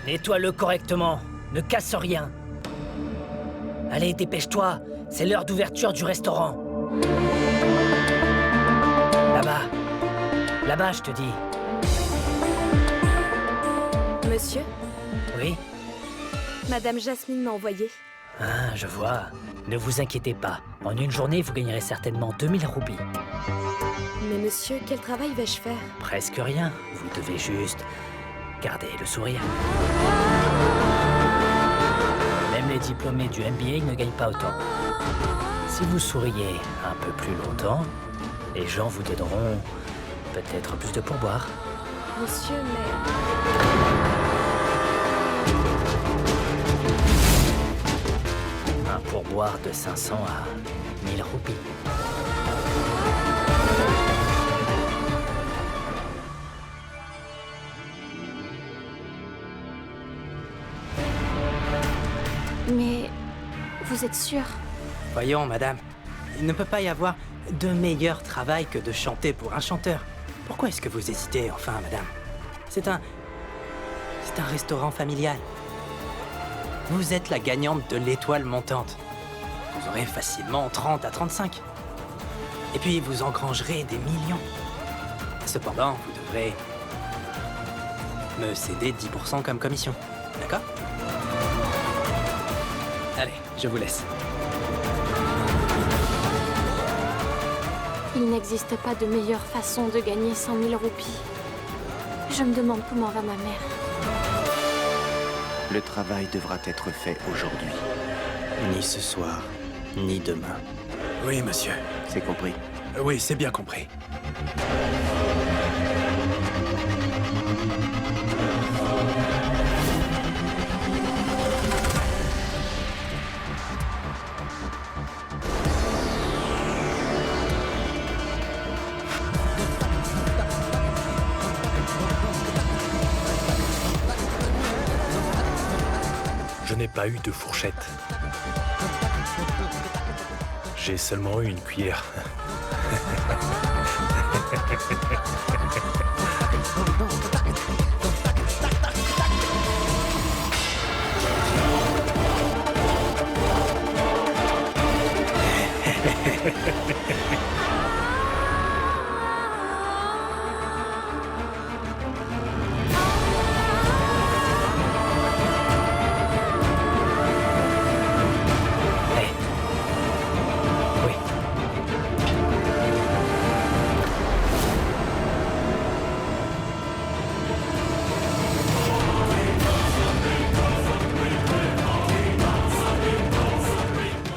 Nettoie-le correctement, ne casse rien. Allez, dépêche-toi, c'est l'heure d'ouverture du restaurant. Là-bas. Là-bas, je te dis. Monsieur, Oui? Madame Jasmine m'a envoyé. Ah, je vois. Ne vous inquiétez pas. En une journée, vous gagnerez certainement 2000 roupies. Mais monsieur, quel travail vais-je faire? Presque rien. Vous devez juste garder le sourire. Même les diplômés du MBA ne gagnent pas autant. Si vous souriez un peu plus longtemps, les gens vous donneront peut-être plus de pourboire. Monsieur, mais... Un pourboire de 500 à 1000 roupies. Mais... vous êtes sûr? Voyons, madame, il ne peut pas y avoir de meilleur travail que de chanter pour un chanteur. Pourquoi est-ce que vous hésitez, enfin, madame? C'est un restaurant familial. Vous êtes la gagnante de l'étoile montante. Vous aurez facilement 30 à 35. Et puis, vous engrangerez des millions. Cependant, vous devrez me céder 10% comme commission. D'accord? Allez, je vous laisse. Il n'existe pas de meilleure façon de gagner 100 000 roupies. Je me demande comment va ma mère. Le travail devra être fait aujourd'hui. Ni ce soir, ni demain. Oui, monsieur. C'est compris. Oui, c'est bien compris. Je n'ai pas eu de fourchette. J'ai seulement eu une cuillère. Oui.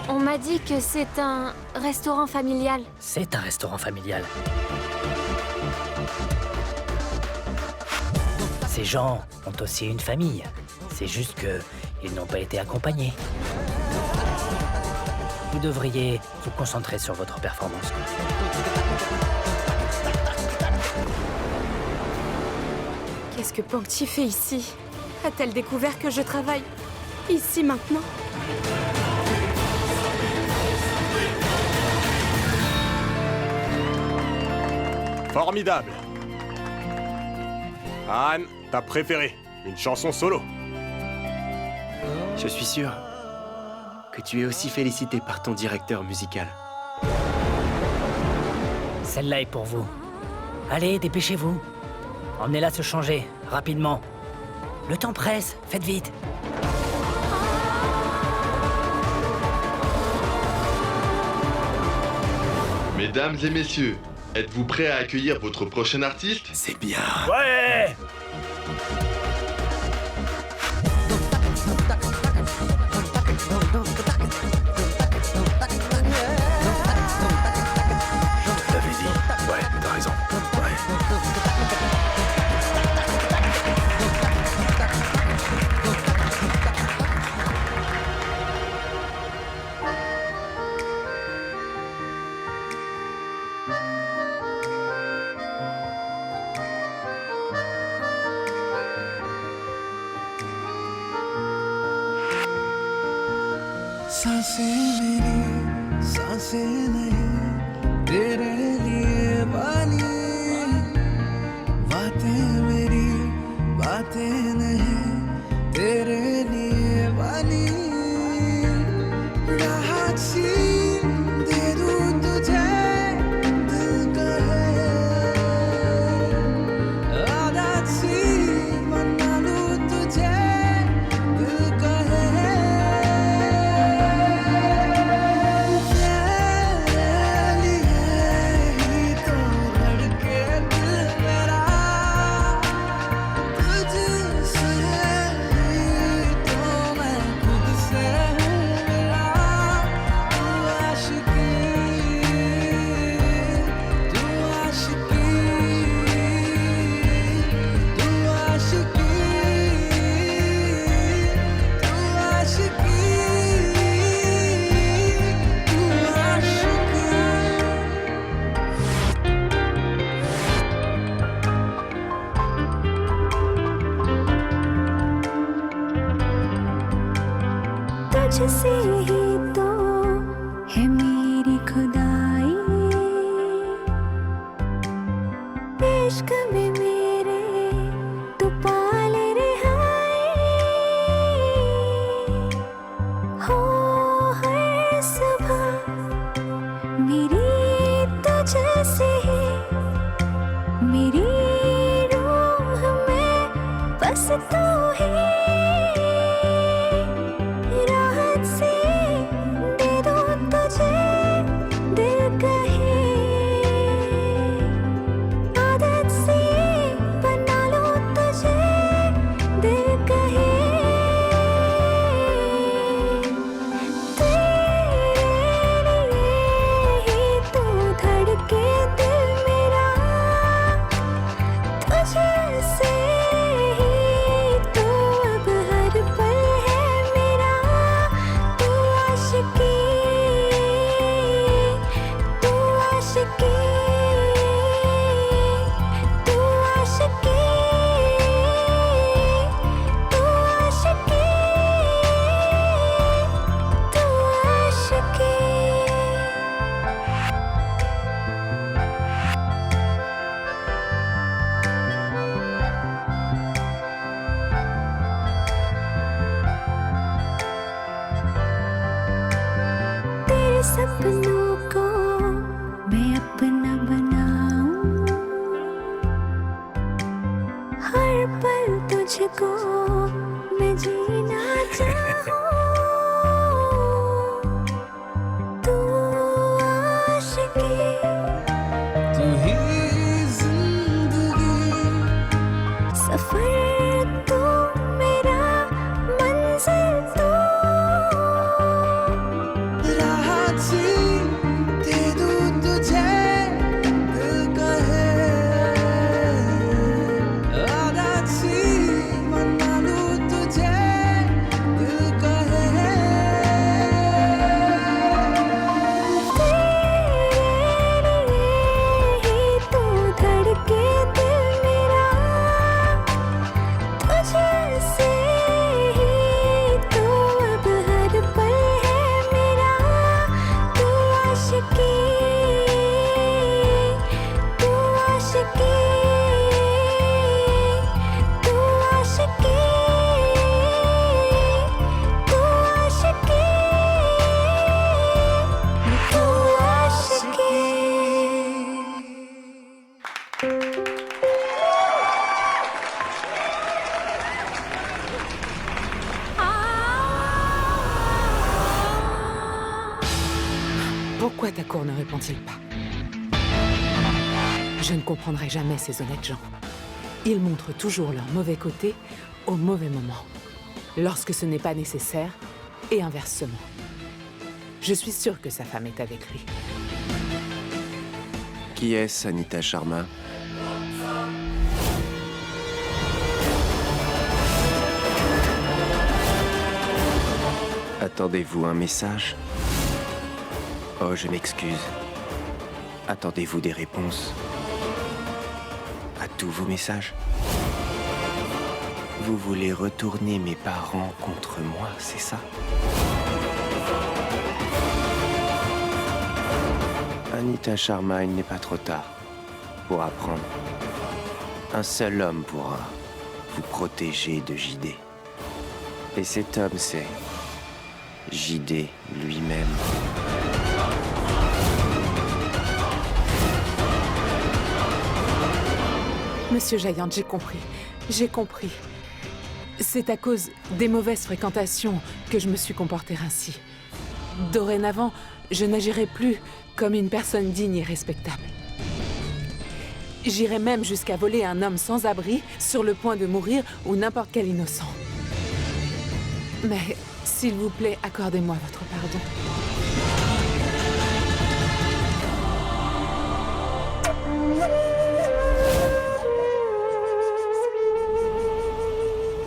On m'a dit que c'est un restaurant familial. C'est un restaurant familial. Ces gens ont aussi une famille. C'est juste que ils n'ont pas été accompagnés. Vous devriez vous concentrer sur votre performance. Qu'est-ce que Pangti fait ici? A-t-elle découvert que je travaille ici maintenant? Formidable. Anne, ta préférée. Une chanson solo. Je suis sûr que tu es aussi félicité par ton directeur musical. Celle-là est pour vous. Allez, dépêchez-vous. Emmenez-la se changer, rapidement. Le temps presse, faites vite. Mesdames et messieurs, êtes-vous prêts à accueillir votre prochain artiste? C'est bien. Ouais! T'avais dit. Ouais, t'as raison. Ouais. सांसें मेरी सांसें नहीं तेरे लिए बानी बातें मेरी बातें नहीं तेरे लिए बानी राहत सी दे दूं तुझे दिल कहे आदत सी बना लूं तुझे दिल कहे तुझसे ही तो है मेरी खुदाई इश्क में मेरे तू पाले रिहाई हो हर सुबह मेरी तुझसे ही मेरी रूह में बस तू ही सपनों को मैं अपना बनाऊं हर पल तुझको मैं जीना चाहूं तू आशिकी तू ही जिंदगी सफर तू मेरा मंजिल तू बना लूं तुझे दिल कहे Pourquoi ta cour ne répond-il pas? Je ne comprendrai jamais ces honnêtes gens. Ils montrent toujours leur mauvais côté au mauvais moment, lorsque ce n'est pas nécessaire, et inversement. Je suis sûre que sa femme est avec lui. Qui est-ce, Anita Sharma? Attendez-vous un message? Oh, je m'excuse. Attendez-vous des réponses à tous vos messages? Vous voulez retourner mes parents contre moi, c'est ça? Anita Sharma, il n'est pas trop tard pour apprendre. Un seul homme pourra vous protéger de JD. Et cet homme, c'est JD lui-même. Monsieur Jayant, j'ai compris. J'ai compris. C'est à cause des mauvaises fréquentations que je me suis comportée ainsi. Dorénavant, je n'agirai plus comme une personne digne et respectable. J'irai même jusqu'à voler un homme sans abri, sur le point de mourir, ou n'importe quel innocent. Mais, s'il vous plaît, accordez-moi votre pardon.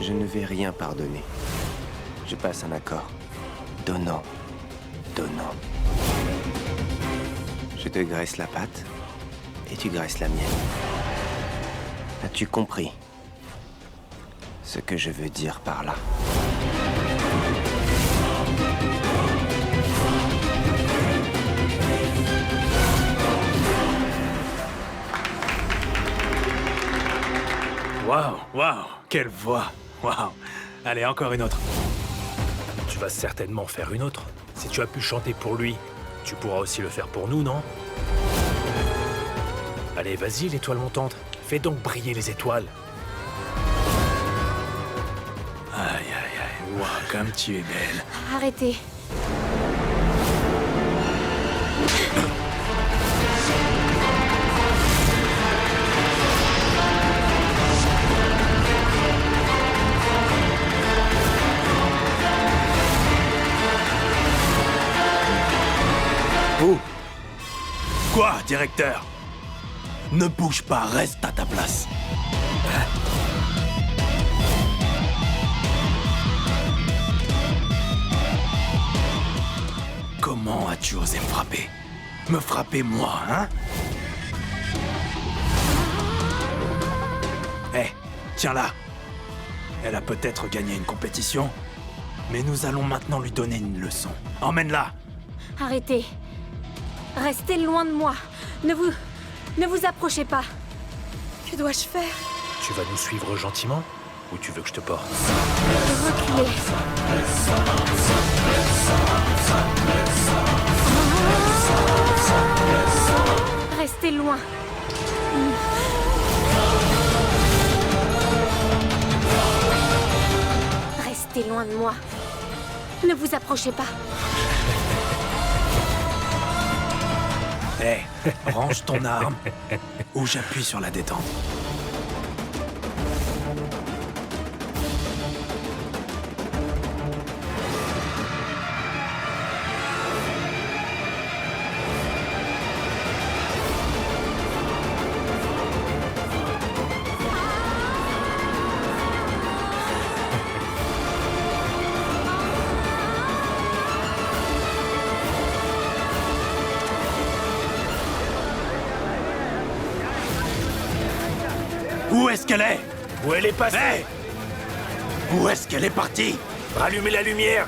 Je ne vais rien pardonner. Je passe un accord. Donnant. Donnant. Je te graisse la patte et tu graisses la mienne. As-tu compris ce que je veux dire par là? Waouh, waouh, quelle voix. Waouh. Allez, encore une autre. Tu vas certainement faire une autre. Si tu as pu chanter pour lui, tu pourras aussi le faire pour nous, non? Allez, vas-y, l'étoile montante. Fais donc briller les étoiles. Aïe, aïe, aïe. Waouh, comme tu es belle. Arrêtez. Où? Quoi, directeur? Ne bouge pas, reste à ta place. Comment as-tu osé me frapper? Me frapper moi, hein? Hé, tiens-la. Elle a peut-être gagné une compétition, mais nous allons maintenant lui donner une leçon. Emmène-la. Arrêtez. Restez loin de moi. Ne vous approchez pas. Que dois-je faire? Tu vas nous suivre gentiment ou tu veux que je te porte? Reculez. Restez loin. Restez loin de moi. Ne vous approchez pas. Hé, range ton arme ou j'appuie sur la détente. Où est-ce qu'elle est? Où elle est passée? Hey! Où est-ce qu'elle est partie? Rallumez la lumière!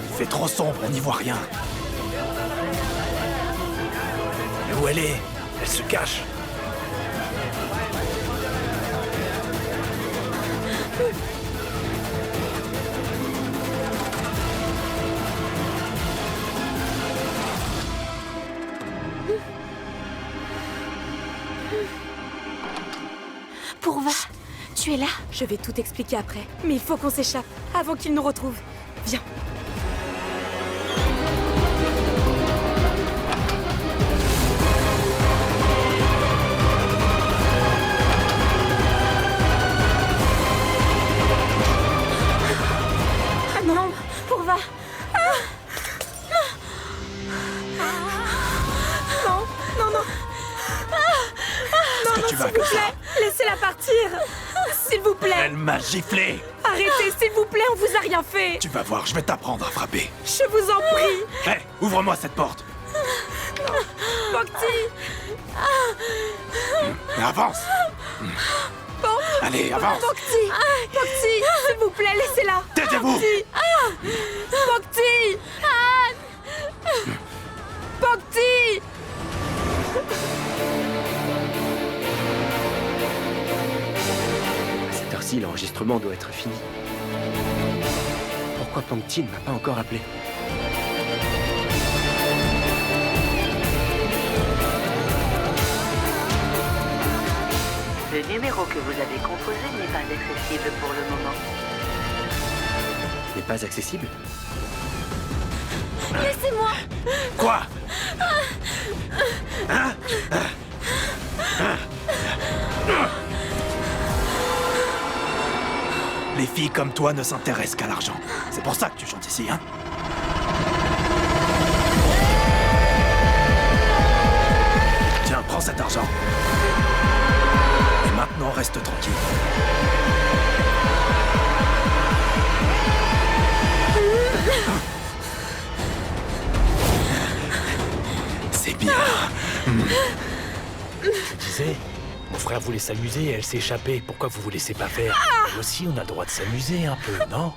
Il fait trop sombre, on n'y voit rien. Mais où elle est? Elle se cache. Pourva, tu es là? Je vais tout expliquer après. Mais il faut qu'on s'échappe, avant qu'il nous retrouve. Viens. vous plaît. Elle m'a giflé. Arrêtez, s'il vous plaît, on vous a rien fait. Tu vas voir, je vais t'apprendre à frapper. Je vous en prie. Hé, ouvre-moi cette porte. Bokti. Mais avance. Allez, avance. Bokti. Bokti, s'il vous plaît, laissez-la. Taisez-vous. Bokti. Bokti. Bokti. À cette heure-ci, l'enregistrement doit être fini. Pourquoi Pangti ne m'a pas encore appelé? Le numéro que vous avez composé n'est pas accessible pour le moment. N'est pas accessible? Laissez-moi. Quoi? Hein? Les filles comme toi ne s'intéressent qu'à l'argent. C'est pour ça que tu chantes ici, hein? Tiens, prends cet argent. Et maintenant, reste tranquille. C'est bien. Je disais, mon frère voulait s'amuser et elle s'est échappée. Pourquoi vous vous laissez pas faire? Nous aussi, on a le droit de s'amuser un peu, non?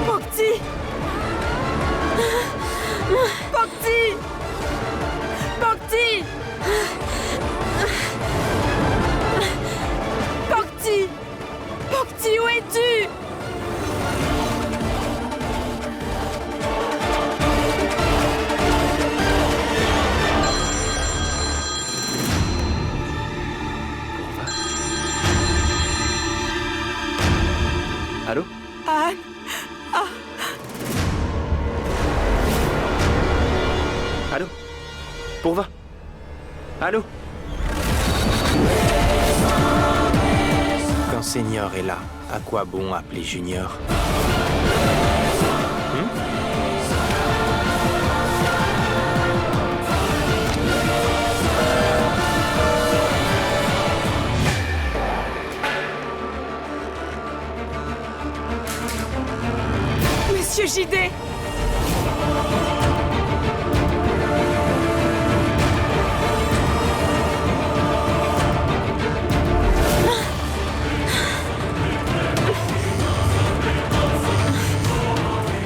Bokti. Bokti. Bokti. Bokti. Bokti, où es-tu? Allô? Anne. Allô? Pourva? Allô? Quand Senior est là, à quoi bon appeler Junior? Monsieur JD.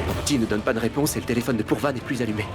Pangti ne donne pas de réponse et le téléphone de Pourva n'est plus allumé.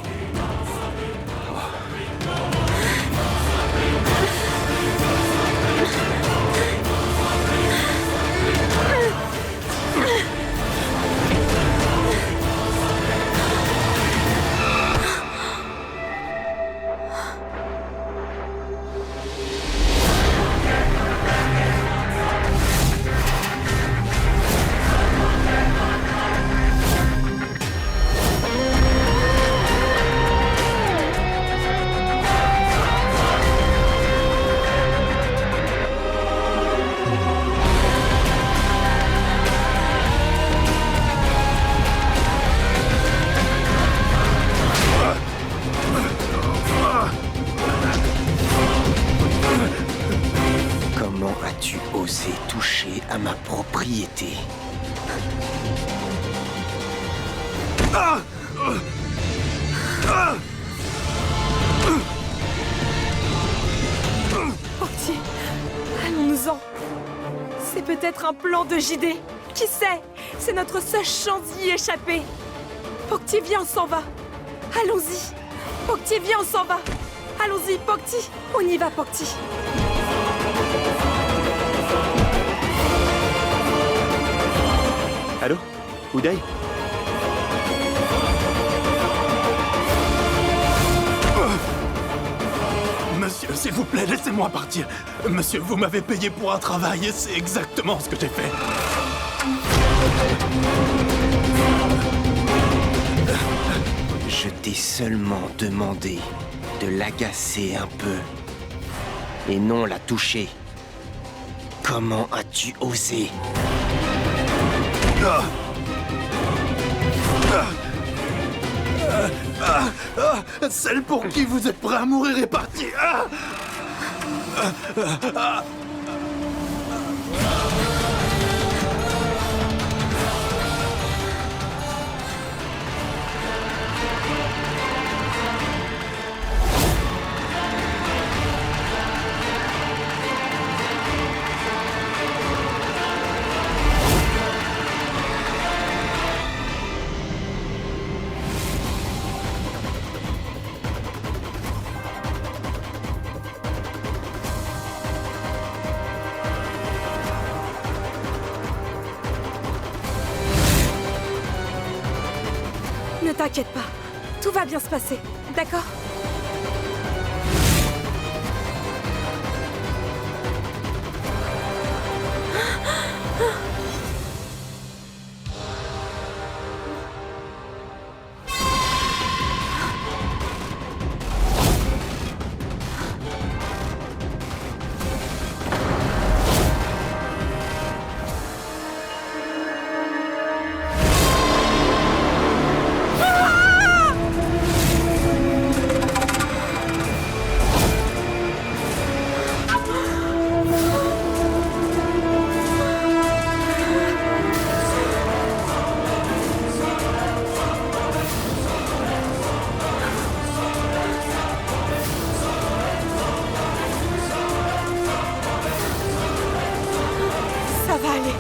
Comment as-tu osé toucher à ma propriété? Bokti, allons-nous-en. C'est peut-être un plan de JD. Qui sait? C'est notre seule chance d'y échapper. Bokti, viens, on s'en va. Allons-y. Bokti, viens, on s'en va. Allons-y, Bokti. On y va, Bokti. Allô? Uday? Monsieur, s'il vous plaît, laissez-moi partir. Monsieur, vous m'avez payé pour un travail et c'est exactement ce que j'ai fait. Je t'ai seulement demandé de l'agacer un peu. Et non la toucher. Comment as-tu osé? Celle pour qui vous êtes prêt à mourir est partie. Ne t'inquiète pas, tout va bien se passer, d'accord? Ça va aller.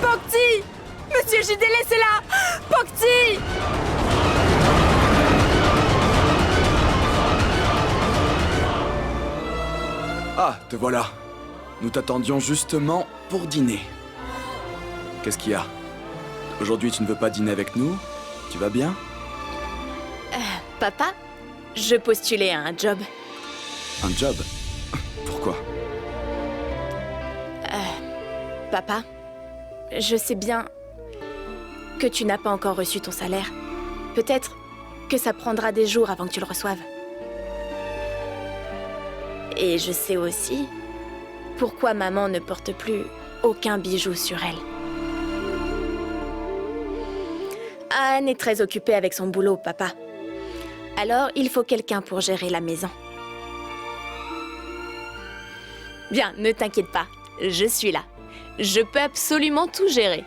Pocti! Monsieur JD, laissez-la! Pocti! Ah, te voilà. Nous t'attendions justement pour dîner. Qu'est-ce qu'il y a? Aujourd'hui, tu ne veux pas dîner avec nous? Tu vas bien? Papa, je postulais à un job. Un job? Pourquoi? Papa, je sais bien que tu n'as pas encore reçu ton salaire. Peut-être que ça prendra des jours avant que tu le reçoives. Et je sais aussi pourquoi maman ne porte plus aucun bijou sur elle. Anne est très occupée avec son boulot, papa. Alors, il faut quelqu'un pour gérer la maison. Bien, ne t'inquiète pas, je suis là. Je peux absolument tout gérer.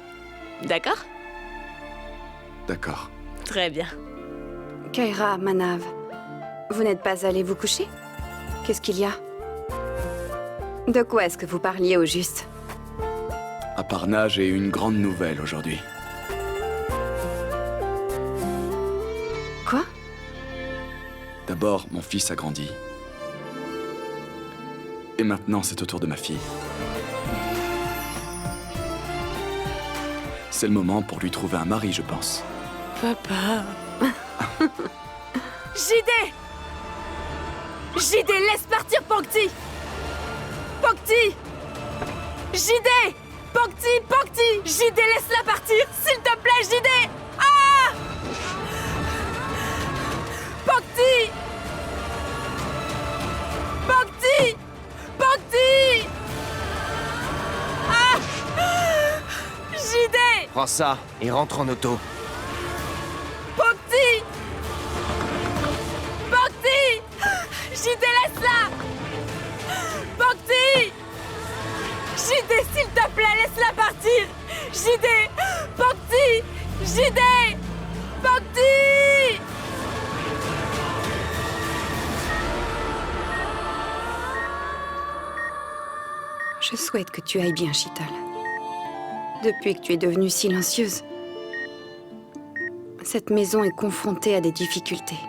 D'accord? D'accord. Très bien. Kaira, Manav, vous n'êtes pas allés vous coucher? Qu'est-ce qu'il y a? De quoi est-ce que vous parliez au juste? Aparna, j'ai une grande nouvelle aujourd'hui. Quoi? D'abord, mon fils a grandi. Et maintenant, c'est au tour de ma fille. C'est le moment pour lui trouver un mari, je pense. Papa. JD! JD, laisse partir Pocti! Pocti! JD! Pocti! Pocti! JD, laisse-la partir! S'il te plaît, JD! Ah! Pocti! Pocti! Pocti! Ah! JD! Prends ça et rentre en auto. Pocti! Pocti! JD, laisse-la! Pocti! JD, s'il te plaît, laisse-la partir! JD! Pocti! JD! Pocti! Je souhaite que tu ailles bien, Sheetal. Depuis que tu es devenue silencieuse, cette maison est confrontée à des difficultés.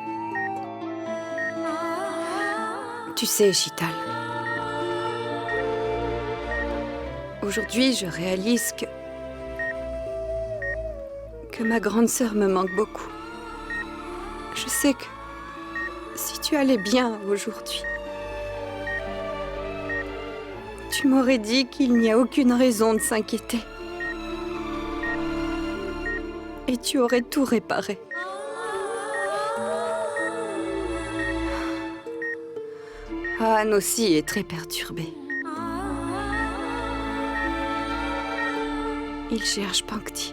Tu sais, Sheetal, Aujourd'hui, je réalise que ma grande sœur me manque beaucoup. Je sais que si tu allais bien aujourd'hui, tu m'aurais dit qu'il n'y a aucune raison de s'inquiéter. Et tu aurais tout réparé. Anne aussi est très perturbée. Il cherche Pankti.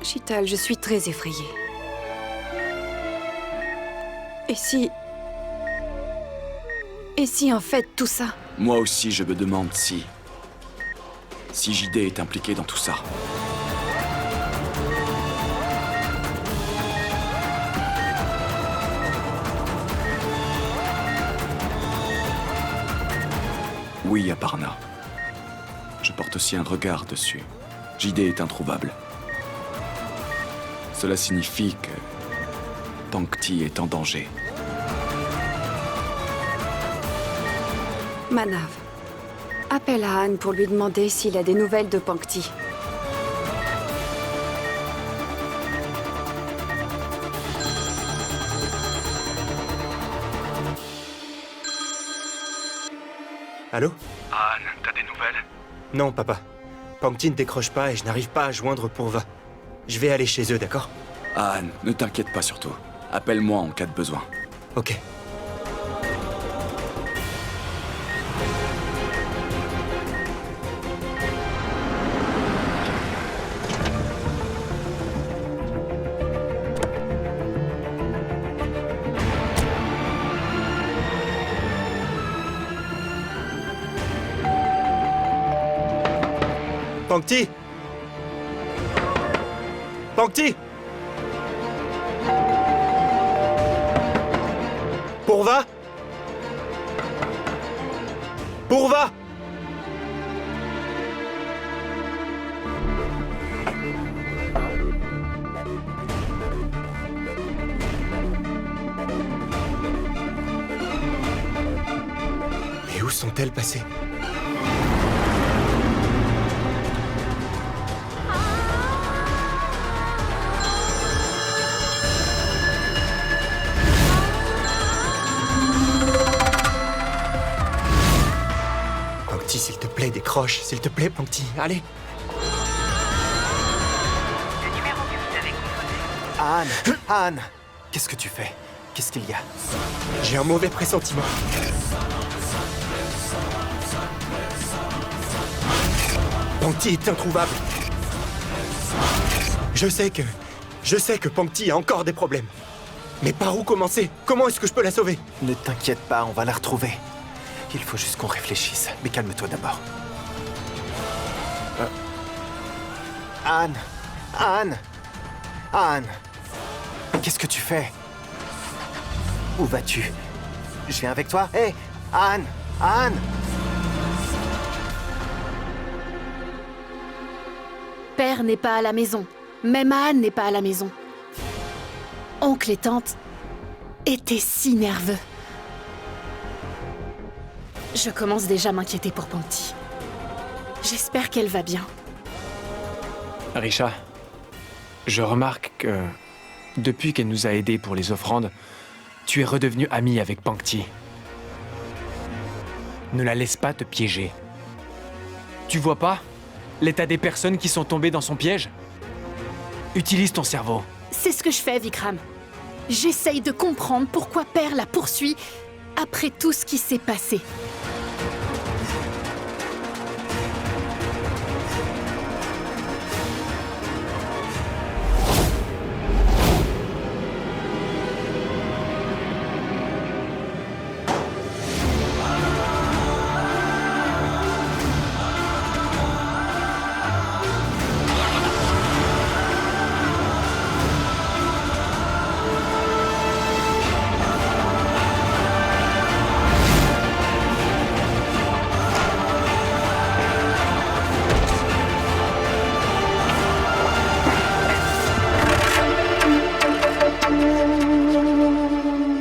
Chital, je suis très effrayée. Et si en fait tout ça? Moi aussi, je me demande si JD est impliqué dans tout ça. Oui, Aparna. Je porte aussi un regard dessus. JD est introuvable. Cela signifie que Pankti est en danger. Manav, appelle à Anne pour lui demander s'il a des nouvelles de Pankti. Allô? Anne, t'as des nouvelles? Non, papa. Pankti ne décroche pas et je n'arrive pas à joindre Purva. Je vais aller chez eux, d'accord? Anne, ne t'inquiète pas surtout. Appelle-moi en cas de besoin. Ok. Pankti! Pankti! Purva! Purva! Mais où sont-elles passées? S'il te plaît, décroche. S'il te plaît, Pankti. Allez. Le numéro que vous avez composé. Anne, qu'est-ce que tu fais? Qu'est-ce qu'il y a? J'ai un mauvais pressentiment. Pankti est introuvable. Je sais que Pankti a encore des problèmes. Mais par où commencer? Comment est-ce que je peux la sauver? Ne t'inquiète pas, on va la retrouver. Il faut juste qu'on réfléchisse. Mais calme-toi d'abord. Anne! Qu'est-ce que tu fais? Où vas-tu? Je viens avec toi? Hé, Anne! Père n'est pas à la maison. Même Anne n'est pas à la maison. Oncle et tante étaient si nerveux. Je commence déjà à m'inquiéter pour Pankti. J'espère qu'elle va bien. Risha, je remarque que depuis qu'elle nous a aidés pour les offrandes, tu es redevenu ami avec Pankti. Ne la laisse pas te piéger. Tu vois pas l'état des personnes qui sont tombées dans son piège? Utilise ton cerveau. C'est ce que je fais, Vikram. J'essaye de comprendre pourquoi Père la poursuit après tout ce qui s'est passé.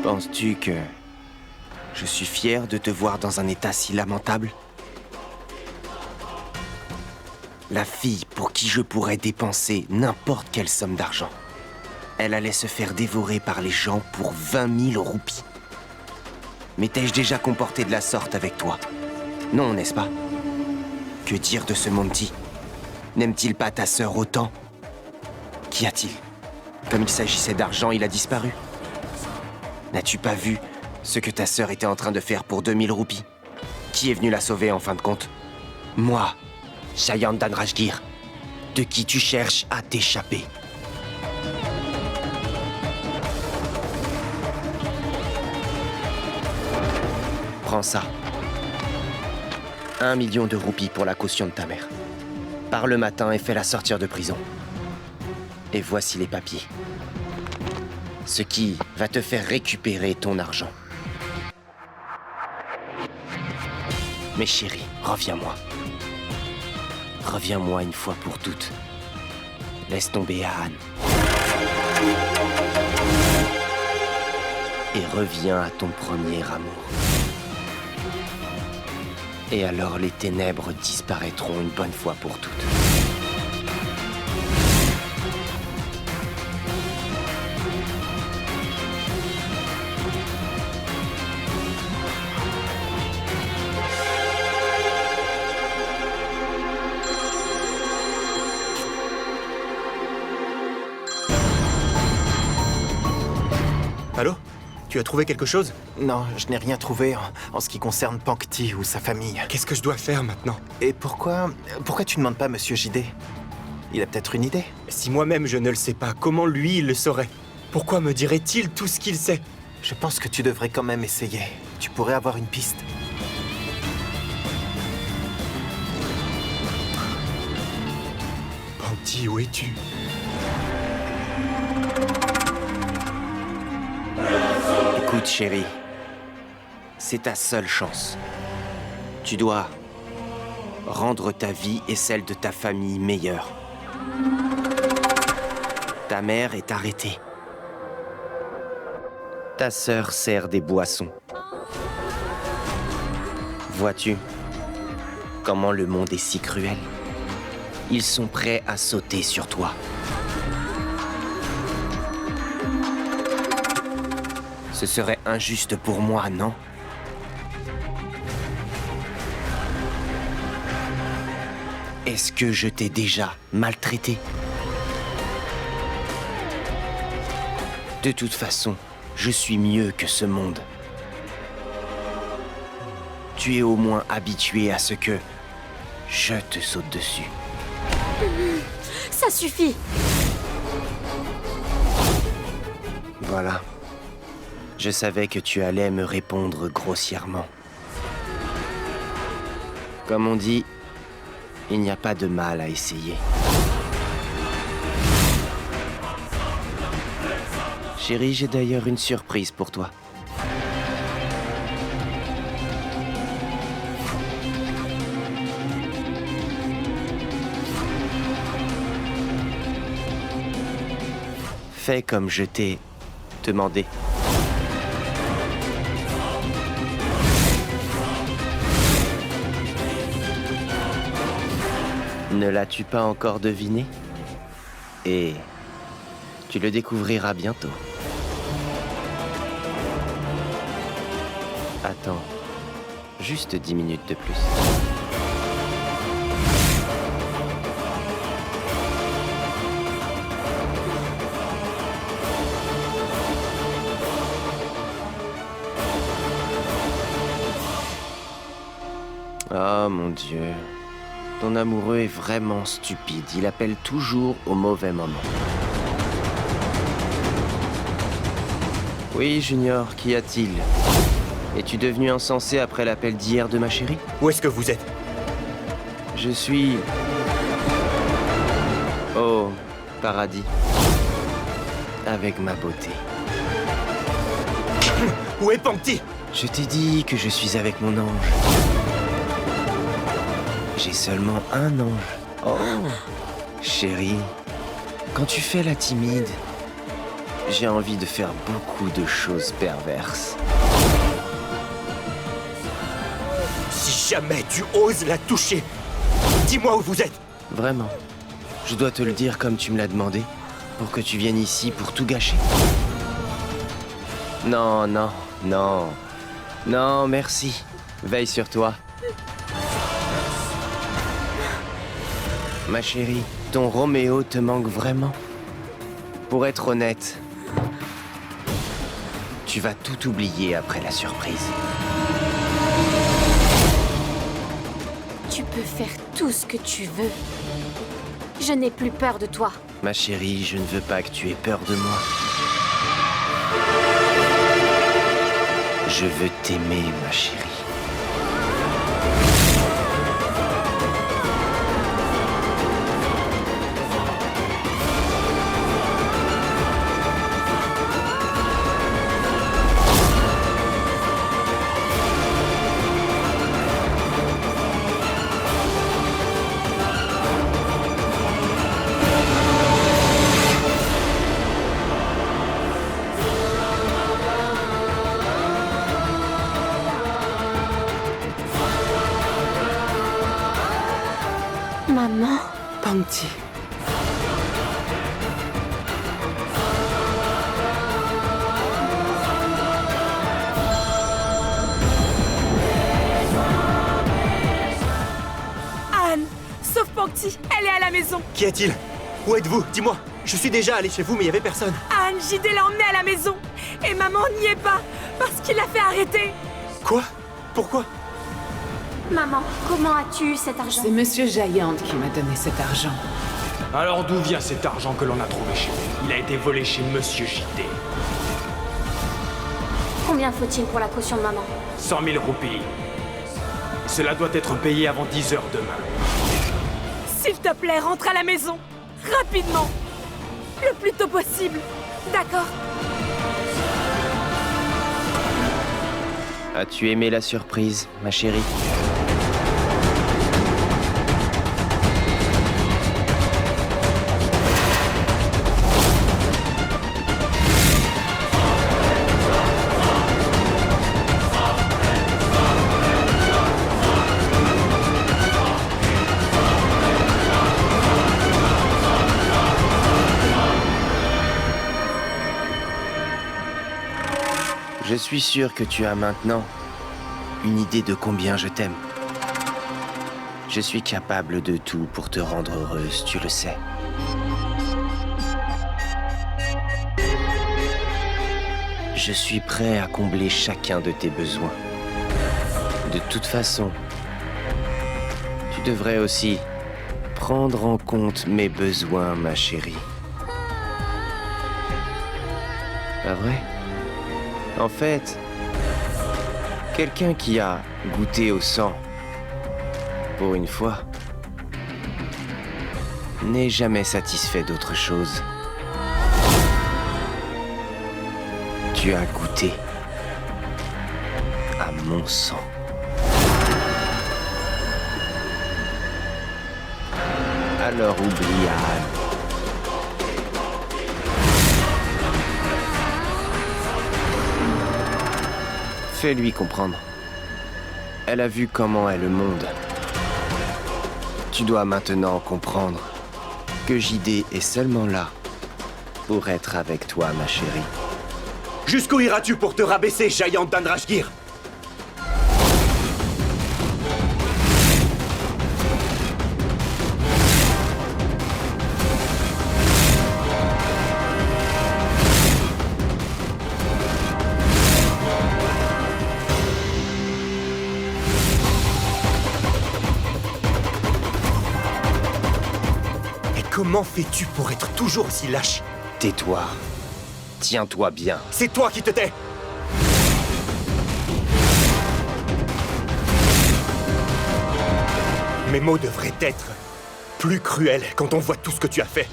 Penses-tu que Je suis fier de te voir dans un état si lamentable. La fille pour qui je pourrais dépenser n'importe quelle somme d'argent. Elle allait se faire dévorer par les gens pour 20 000 roupies. Mais t'ai-je déjà comporté de la sorte avec toi? Non, n'est-ce pas? Que dire de ce Monty? N'aime-t-il pas ta sœur autant? Qu'y a-t-il? Comme il s'agissait d'argent, il a disparu. N'as-tu pas vu ce que ta sœur était en train de faire pour 2000 roupies? Qui est venu la sauver en fin de compte? Moi, Shayandan Rajgir, de qui tu cherches à t'échapper. Prends ça. 1 million de roupies pour la caution de ta mère. Pars le matin et fais-la sortir de prison. Et voici les papiers. Ce qui va te faire récupérer ton argent. Mais chérie, reviens-moi. Reviens-moi une fois pour toutes. Laisse tomber Anne. Et reviens à ton premier amour. Et alors les ténèbres disparaîtront une bonne fois pour toutes. Allô? Tu as trouvé quelque chose? Non, je n'ai rien trouvé en ce qui concerne Pankti ou sa famille. Qu'est-ce que je dois faire maintenant? Et pourquoi tu ne demandes pas Monsieur JD? Il a peut-être une idée. Si moi-même je ne le sais pas, comment lui il le saurait? Pourquoi me dirait-il tout ce qu'il sait? Je pense que tu devrais quand même essayer. Tu pourrais avoir une piste. Pankti, où es-tu? Écoute, chérie, c'est ta seule chance. Tu dois rendre ta vie et celle de ta famille meilleure. Ta mère est arrêtée. Ta sœur sert des boissons. Vois-tu comment le monde est si cruel? Ils sont prêts à sauter sur toi. Ce serait injuste pour moi, non? Est-ce que je t'ai déjà maltraité? De toute façon, je suis mieux que ce monde. Tu es au moins habitué à ce que je te saute dessus. Ça suffit! Voilà. Je savais que tu allais me répondre grossièrement. Comme on dit, il n'y a pas de mal à essayer. Chérie, j'ai d'ailleurs une surprise pour toi. Fais comme je t'ai demandé. Ne l'as-tu pas encore deviné? Et tu le découvriras bientôt. Attends, juste 10 minutes de plus. Oh mon Dieu. Ton amoureux est vraiment stupide. Il appelle toujours au mauvais moment. Oui, Junior, qu'y a-t-il? Es-tu devenu insensé après l'appel d'hier de ma chérie? Où est-ce que vous êtes? Je suis... au paradis. Avec ma beauté. Où est Pankti? Je t'ai dit que je suis avec mon ange. J'ai seulement un ange. Oh, chérie, quand tu fais la timide, j'ai envie de faire beaucoup de choses perverses. jamais tu oses la toucher. Dis-moi où vous êtes. Vraiment. Je dois te le dire comme tu me l'as demandé, pour que tu viennes ici pour tout gâcher. Non, non, non. Non, merci. Veille sur toi. Ma chérie, ton Roméo te manque vraiment. Pour être honnête, tu vas tout oublier après la surprise. Tu peux faire tout ce que tu veux. Je n'ai plus peur de toi. Ma chérie, je ne veux pas que tu aies peur de moi. Je veux t'aimer, ma chérie. Maman. Pangti. Anne, sauf Pangti, elle est à la maison. Qu'y a-t-il? Où êtes-vous? Dis-moi. Je suis déjà allé chez vous, mais il y avait personne. Anne, JD l'a emmenée à la maison. Et maman n'y est pas, parce qu'il l'a fait arrêter. Quoi? Pourquoi? Maman, comment as-tu eu cet argent? C'est Monsieur Giant qui m'a donné cet argent. Alors d'où vient cet argent que l'on a trouvé chez lui? Il a été volé chez Monsieur JD. Combien faut-il pour la caution de maman? 100 000 roupies. Cela doit être payé avant 10 heures demain. S'il te plaît, rentre à la maison. Rapidement. Le plus tôt possible. D'accord? As-tu aimé la surprise, ma chérie? Je suis sûr que tu as maintenant une idée de combien je t'aime. Je suis capable de tout pour te rendre heureuse, tu le sais. Je suis prêt à combler chacun de tes besoins. De toute façon, tu devrais aussi prendre en compte mes besoins, ma chérie. Pas vrai? En fait, quelqu'un qui a goûté au sang, pour une fois, n'est jamais satisfait d'autre chose. Tu as goûté à mon sang. Alors oublie Anne. Fais-lui comprendre. Elle a vu comment est le monde. Tu dois maintenant comprendre que JD est seulement là pour être avec toi, ma chérie. Jusqu'où iras-tu pour te rabaisser, Giant d'Andrashgir? Comment fais-tu pour être toujours aussi lâche? Tais-toi. Tiens-toi bien. C'est toi qui te tais! Mes mots devraient être plus cruels quand on voit tout ce que tu as fait.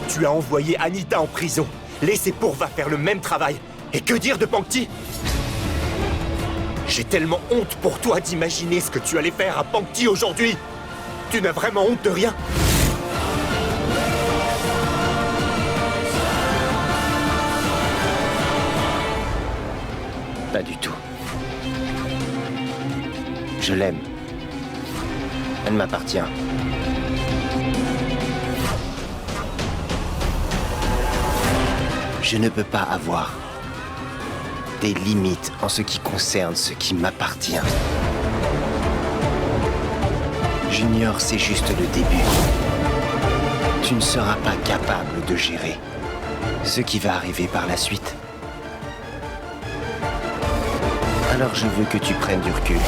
Tu as envoyé Anita en prison, laissé Purva faire le même travail. Et que dire de Pangti? J'ai tellement honte pour toi d'imaginer ce que tu allais faire à Pangti aujourd'hui. Tu n'as vraiment honte de rien? Pas du tout. Je l'aime. Elle m'appartient. Je ne peux pas avoir des limites en ce qui concerne ce qui m'appartient. Junior, c'est juste le début. Tu ne seras pas capable de gérer ce qui va arriver par la suite. Alors je veux que tu prennes du recul.